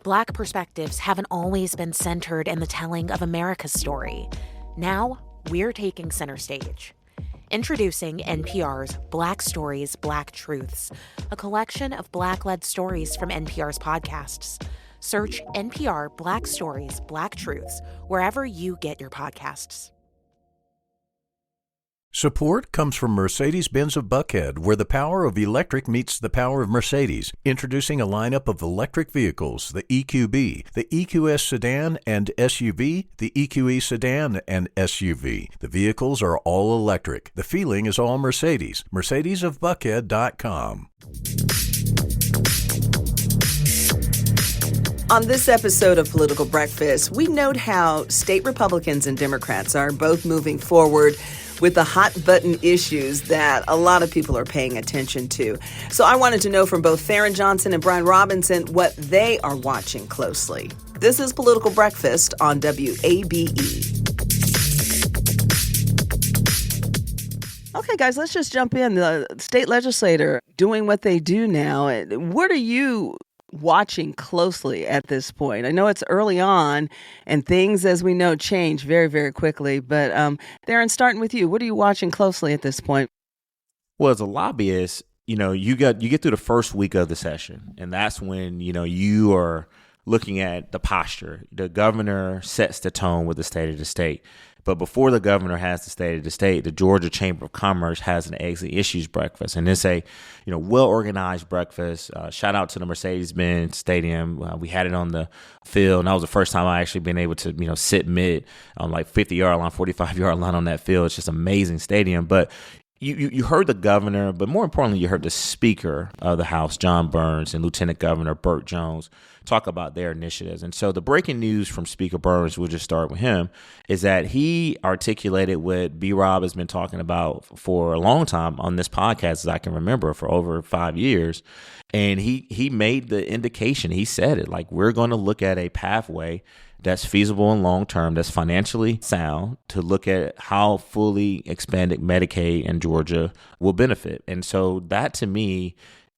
Black perspectives haven't always been centered in the telling of America's story. Now, we're taking center stage. Introducing NPR's Black Stories, Black Truths, a collection of Black-led stories from NPR's podcasts. Search NPR Black Stories, Black Truths wherever you get your podcasts. Support comes from Mercedes-Benz of Buckhead, where the power of electric meets the power of Mercedes. Introducing a lineup of electric vehicles, the EQB, the EQS sedan and SUV, the EQE sedan and SUV. The vehicles are all electric. The feeling is all Mercedes. Mercedesofbuckhead.com. On this episode of Political Breakfast, we note how state Republicans and Democrats are both moving forward with the hot-button issues that a lot of people are paying attention to. So I wanted to know from both Tharon Johnson and Brian Robinson what they are watching closely. This is Political Breakfast on WABE. Okay, guys, let's just jump in. The state legislator doing what they do now. What are you watching closely at this point? I know it's early on and things, as we know, change very, very quickly. But Tharon, starting with you, what are you watching closely at this point? Well, as a lobbyist, you get through the first week of the session, and that's when, you are looking at the posture. The governor sets the tone with the state of the state. But before the governor has the state of the state, the Georgia Chamber of Commerce has an exit issues breakfast. And it's a, well-organized breakfast. Shout out to the Mercedes-Benz Stadium. We had it on the field, and that was the first time I actually been able to, sit mid on like 50-yard line, 45-yard line on that field. It's just an amazing stadium. But you heard the governor, but more importantly, you heard the Speaker of the House, John Burns, and Lieutenant Governor Burt Jones talk about their initiatives. And so the breaking news from Speaker Burns, we'll just start with him, is that he articulated what B-Rob has been talking about for a long time on this podcast, as I can remember, for over 5 years. And he made the indication, he said it, like, we're going to look at a pathway that's feasible and long-term, that's financially sound, to look at how fully expanded Medicaid in Georgia will benefit. And so that, to me,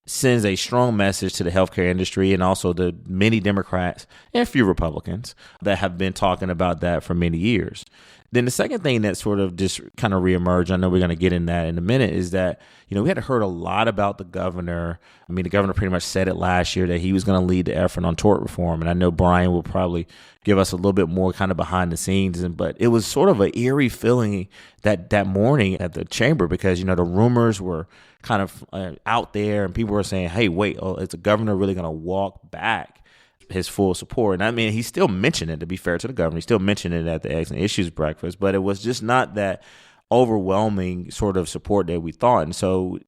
sends a strong message to the healthcare industry and also the many Democrats and a few Republicans that have been talking about that for many years. Then the second thing that sort of just kind of reemerged, I know we're going to get in that in a minute, is that, we had heard a lot about the governor. I mean, the governor pretty much said it last year that he was going to lead the effort on tort reform. And I know Brian will probably give us a little bit more kind of behind the scenes. But it was sort of an eerie feeling that morning at the chamber because, the rumors were kind of out there and people were saying, hey, wait, is the governor really going to walk back his full support? And I mean, he still mentioned it, to be fair to the governor. He still mentioned it at the Exit Issues breakfast, but it was just not that overwhelming sort of support that we thought. And so,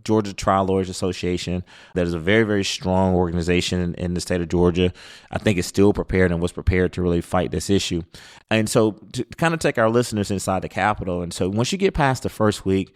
Georgia Trial Lawyers Association, that is a very, very strong organization in the state of Georgia, I think is still prepared and was prepared to really fight this issue. And so to kind of take our listeners inside the Capitol. And so once you get past the first week,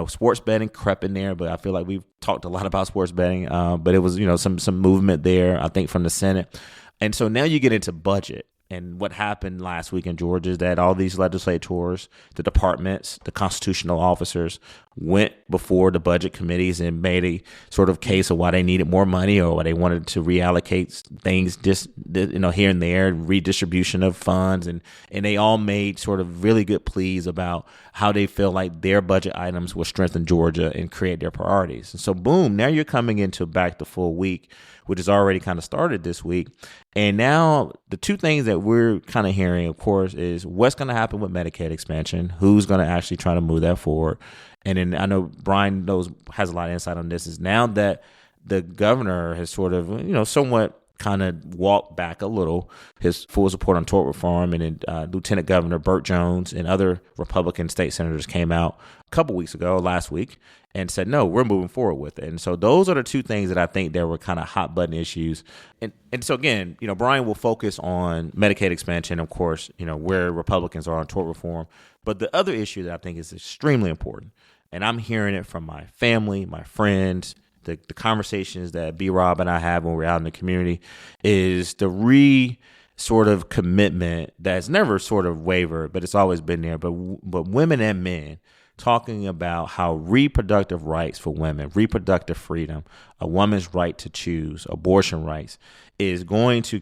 sports betting crept in there, but I feel like we've talked a lot about sports betting, but it was, some movement there, I think, from the Senate. And so now you get into budget. And what happened last week in Georgia is that all these legislators, the departments, the constitutional officers went before the budget committees and made a sort of case of why they needed more money or why they wanted to reallocate things just, here and there, redistribution of funds. And they all made sort of really good pleas about how they feel like their budget items will strengthen Georgia and create their priorities. And so, boom, now you're coming into back the full week, which has already kind of started this week. And now the two things that we're kind of hearing, of course, is what's going to happen with Medicaid expansion, who's going to actually try to move that forward. And then I know Brian has a lot of insight on this, is now that the governor has sort of, somewhat kind of walked back a little his full support on tort reform. And then Lieutenant Governor Burt Jones and other Republican state senators came out last week, and said, no, we're moving forward with it. And so those are the two things that I think there were kind of hot button issues. And so again, Brian will focus on Medicaid expansion, of course, where Republicans are on tort reform. But the other issue that I think is extremely important, and I'm hearing it from my family, my friends, the conversations that B-Rob and I have when we're out in the community, is the sort of commitment that's never sort of wavered, but it's always been there. But women and men talking about how reproductive rights for women, reproductive freedom, a woman's right to choose, abortion rights, is going to,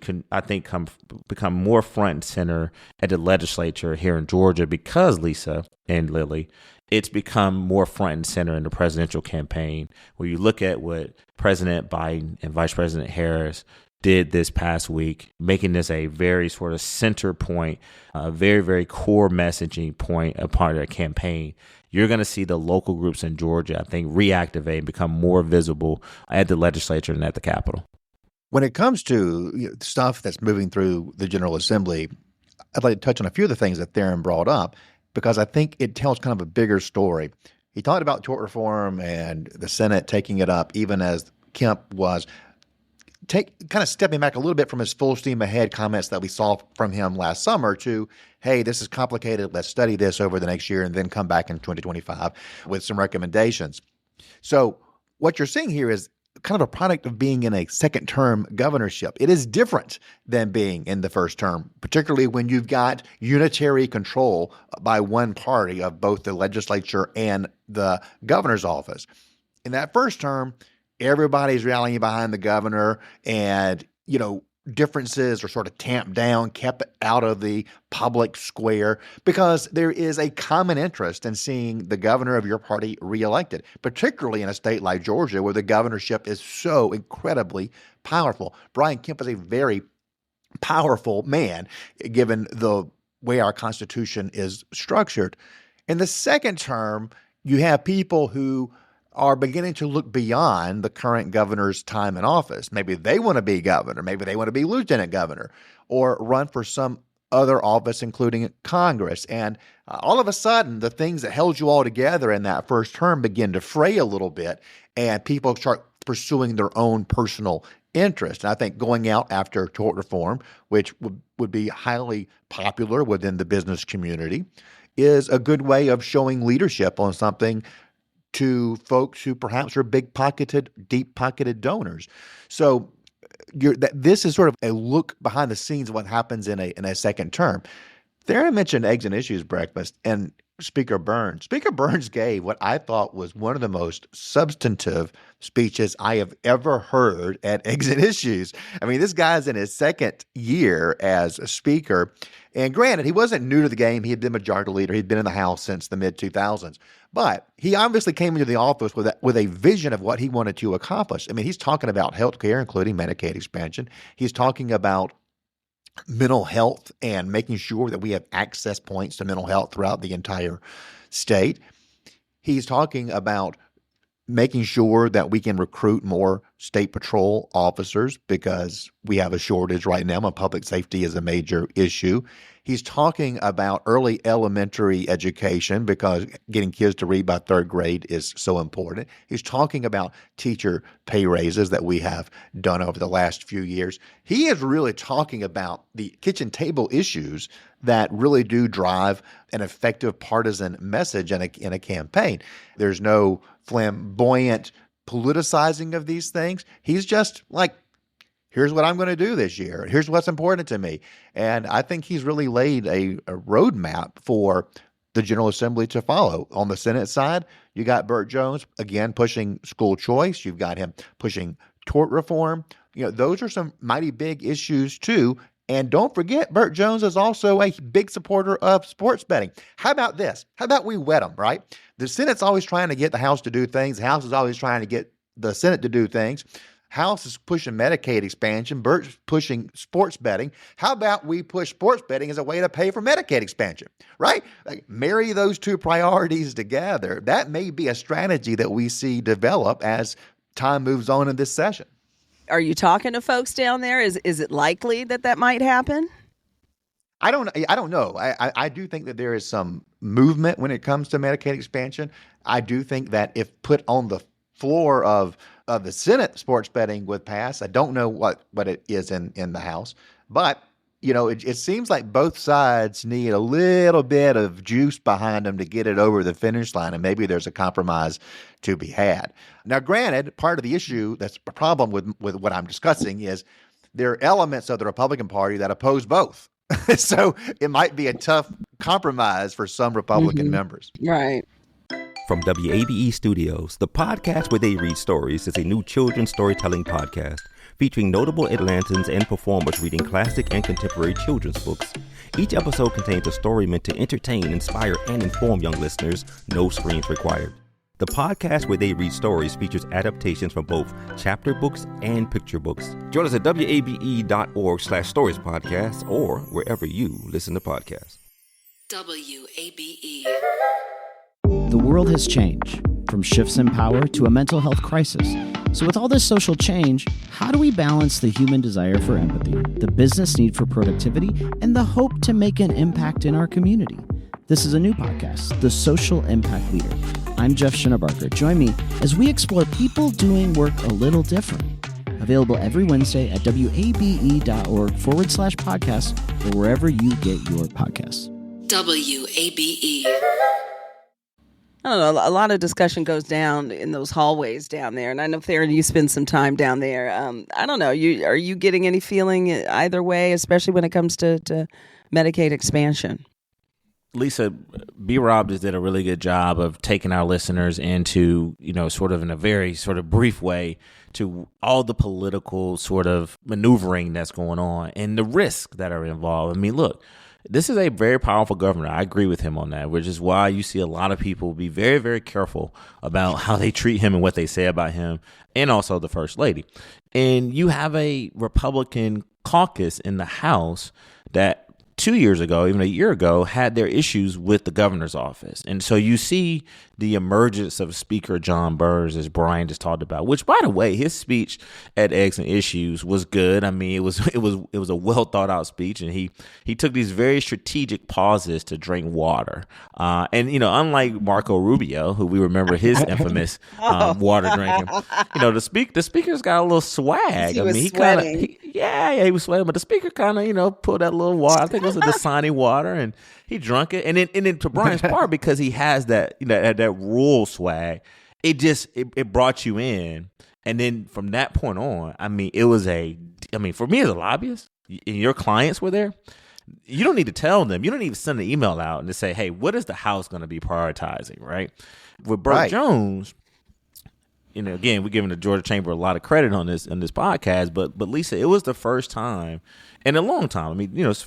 become more front and center at the legislature here in Georgia because, Lisa and Lily, it's become more front and center in the presidential campaign, where you look at what President Biden and Vice President Harris did this past week, making this a very sort of center point, a very, very core messaging point, a part of their campaign. You're going to see the local groups in Georgia, I think, reactivate and become more visible at the legislature and at the Capitol. When it comes to stuff that's moving through the General Assembly, I'd like to touch on a few of the things that Tharon brought up, because I think it tells kind of a bigger story. He talked about tort reform and the Senate taking it up, even as Kemp was kind of stepping back a little bit from his full steam ahead comments that we saw from him last summer to, hey, this is complicated. Let's study this over the next year and then come back in 2025 with some recommendations. So what you're seeing here is kind of a product of being in a second term governorship. It is different than being in the first term, particularly when you've got unitary control by one party of both the legislature and the governor's office. In that first term, everybody's rallying behind the governor, and, differences are sort of tamped down, kept out of the public square, because there is a common interest in seeing the governor of your party reelected, particularly in a state like Georgia, where the governorship is so incredibly powerful. Brian Kemp is a very powerful man, given the way our Constitution is structured. In the second term, you have people who are beginning to look beyond the current governor's time in office. Maybe they want to be governor. Maybe they want to be lieutenant governor or run for some other office, including Congress. And all of a sudden, the things that held you all together in that first term begin to fray a little bit, and people start pursuing their own personal interest. And I think going out after tort reform, which would be highly popular within the business community, is a good way of showing leadership on something to folks who perhaps are big-pocketed, deep-pocketed donors. So this is sort of a look behind the scenes of what happens in a second term. Tharon mentioned Eggs and Issues breakfast and Speaker Burns. Speaker Burns gave what I thought was one of the most substantive speeches I have ever heard at Eggs and Issues. I mean, this guy's in his second year as a speaker. And granted, he wasn't new to the game. He had been majority leader. He'd been in the House since the mid-2000s. But he obviously came into the office with a vision of what he wanted to accomplish. I mean, he's talking about health care, including Medicaid expansion. He's talking about mental health and making sure that we have access points to mental health throughout the entire state. He's talking about making sure that we can recruit more state patrol officers because we have a shortage right now and public safety is a major issue. He's talking about early elementary education because getting kids to read by third grade is so important. He's talking about teacher pay raises that we have done over the last few years. He is really talking about the kitchen table issues that really do drive an effective partisan message in a campaign. There's no flamboyant politicizing of these things. He's just like, here's what I'm going to do this year. Here's what's important to me. And I think he's really laid a roadmap for the General Assembly to follow. On the Senate side, you got Burt Jones, again, pushing school choice. You've got him pushing tort reform. Those are some mighty big issues too. And don't forget, Burt Jones is also a big supporter of sports betting. How about this? How about we wet them, right? The Senate's always trying to get the House to do things. The House is always trying to get the Senate to do things. House is pushing Medicaid expansion. Burt's pushing sports betting. How about we push sports betting as a way to pay for Medicaid expansion, right? Like, marry those two priorities together. That may be a strategy that we see develop as time moves on in this session. Are you talking to folks down there? Is it likely that might happen? I don't know. I do think that there is some movement when it comes to Medicaid expansion. I do think that if put on the floor of the Senate, sports betting would pass. I don't know what it is in the House, but it seems like both sides need a little bit of juice behind them to get it over the finish line, and maybe there's a compromise to be had. Now, granted, part of the issue that's a problem with what I'm discussing is there are elements of the Republican Party that oppose both. So it might be a tough compromise for some Republican members. Right. From WABE Studios, the podcast where they read stories is a new children's storytelling podcast featuring notable Atlantans and performers reading classic and contemporary children's books. Each episode contains a story meant to entertain, inspire, and inform young listeners. No screens required. The podcast where they read stories features adaptations from both chapter books and picture books. Join us at wabe.org/stories podcast or wherever you listen to podcasts. WABE. The world has changed, from shifts in power to a mental health crisis. So with all this social change, how do we balance the human desire for empathy, the business need for productivity, and the hope to make an impact in our community? This is a new podcast, The Social Impact Leader. I'm Jeff Schinnebarker. Join me as we explore people doing work a little different. Available every Wednesday at wabe.org/podcast or wherever you get your podcasts. WABE. I don't know. A lot of discussion goes down in those hallways down there, and I know, Tharon, you spend some time down there. I don't know. Are you getting any feeling either way, especially when it comes to Medicaid expansion? Lisa, B-Rob just did a really good job of taking our listeners into, sort of in a very sort of brief way to all the political sort of maneuvering that's going on and the risks that are involved. I mean, look, this is a very powerful governor. I agree with him on that, which is why you see a lot of people be very, very careful about how they treat him and what they say about him, and also the First Lady. And you have a Republican caucus in the House that 2 years ago, even a year ago, had their issues with the governor's office. And so you see the emergence of Speaker John Burrs, as Brian just talked about, which, by the way, his speech at Eggs and Issues was good. I mean, it was a well thought out speech, and he took these very strategic pauses to drink water. And unlike Marco Rubio, who we remember his infamous water drinking, the speaker's got a little swag. He was sweating. He was sweating, but the speaker kind of pulled that little water. I think it was a Dasani water, and he drunk it. And then to Brian's part, because he has that that rural swag, it brought you in. And then from that point on, for me as a lobbyist, and your clients were there, you don't need to tell them. You don't need to send an email out and to say, hey, what is the House going to be prioritizing, right? With Burke Jones, again, we're giving the Georgia Chamber a lot of credit on this podcast, but Lisa, it was the first time in a long time.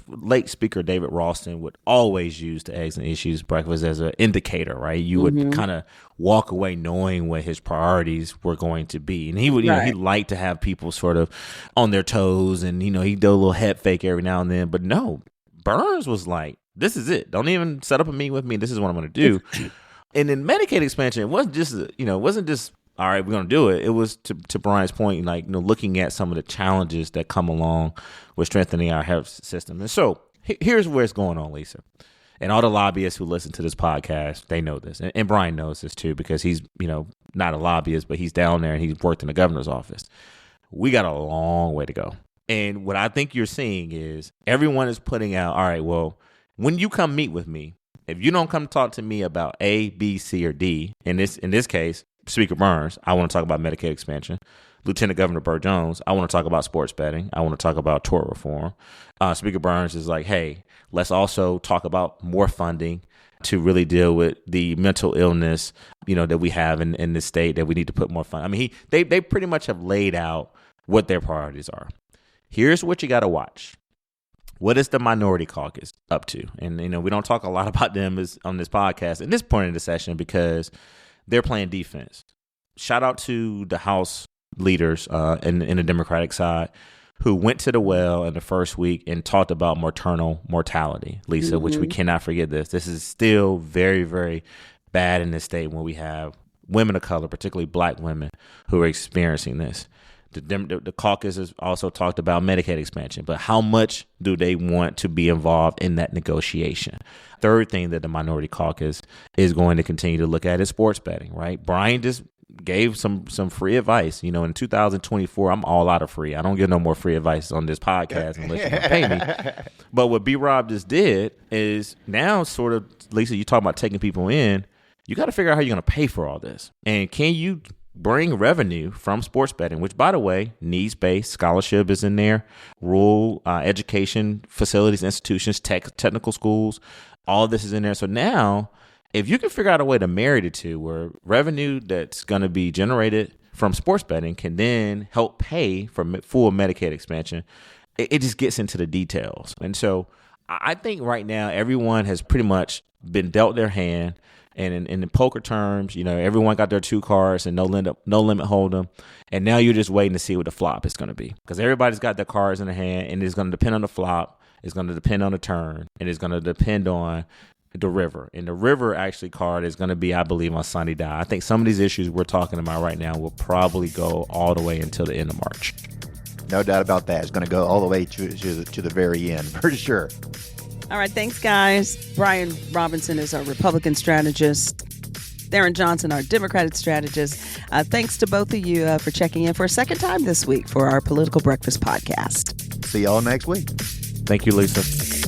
Late Speaker David Ralston would always use the Eggs and Issues breakfast as an indicator, right? You would kind of walk away knowing what his priorities were going to be, and he would, he liked to have people sort of on their toes, and he'd do a little head fake every now and then. But no, Burns was like, "This is it. Don't even set up a meeting with me. This is what I'm going to do." And then Medicaid expansion, it wasn't just all right, we're going to do it. It was, to Brian's point, looking at some of the challenges that come along with strengthening our health system. And so here's where it's going on, Lisa. And all the lobbyists who listen to this podcast, they know this. And Brian knows this too, because he's, not a lobbyist, but he's down there and he's worked in the governor's office. We got a long way to go. And what I think you're seeing is everyone is putting out, all right, well, when you come meet with me, if you don't come talk to me about A, B, C, or D, in this case, Speaker Burns, I want to talk about Medicaid expansion. Lieutenant Governor Burr Jones, I want to talk about sports betting. I want to talk about tort reform. Speaker Burns is like, hey, let's also talk about more funding to really deal with the mental illness, that we have in this state, that we need to put more funding. They pretty much have laid out what their priorities are. Here's what you got to watch. What is the minority caucus up to? And, we don't talk a lot about them on this podcast at this point in the session because they're playing defense. Shout out to the House leaders in the Democratic side who went to the well in the first week and talked about maternal mortality, Lisa, which we cannot forget this. This is still very, very bad in this state when we have women of color, particularly black women, who are experiencing this. The caucus has also talked about Medicaid expansion, but how much do they want to be involved in that negotiation? Third thing that the minority caucus is going to continue to look at is sports betting, right? Brian just gave some free advice. In 2024, I'm all out of free. I don't get no more free advice on this podcast unless you're going to pay me. But what B-Rob just did is now sort of, Lisa, you talk about taking people in, you got to figure out how you're going to pay for all this. And can you bring revenue from sports betting, which, by the way, needs-based scholarship is in there, rural education facilities, institutions, technical schools, all of this is in there. So now if you can figure out a way to marry the two, where revenue that's going to be generated from sports betting can then help pay for full Medicaid expansion, it just gets into the details. And so I think right now everyone has pretty much been dealt their hand. And in poker terms, everyone got their 2 cards and no limit hold'em. And now you're just waiting to see what the flop is going to be, because everybody's got their cards in their hand, and it's going to depend on the flop. It's going to depend on the turn, and it's going to depend on the river. And the river actually card is going to be, I believe, on Sunny Die. I think some of these issues we're talking about right now will probably go all the way until the end of March. No doubt about that. It's going to go all the way to the very end, for sure. All right, thanks, guys. Brian Robinson is our Republican strategist. Tharon Johnson, our Democratic strategist. Thanks to both of you for checking in for a second time this week for our Political Breakfast podcast. See y'all next week. Thank you, Lisa.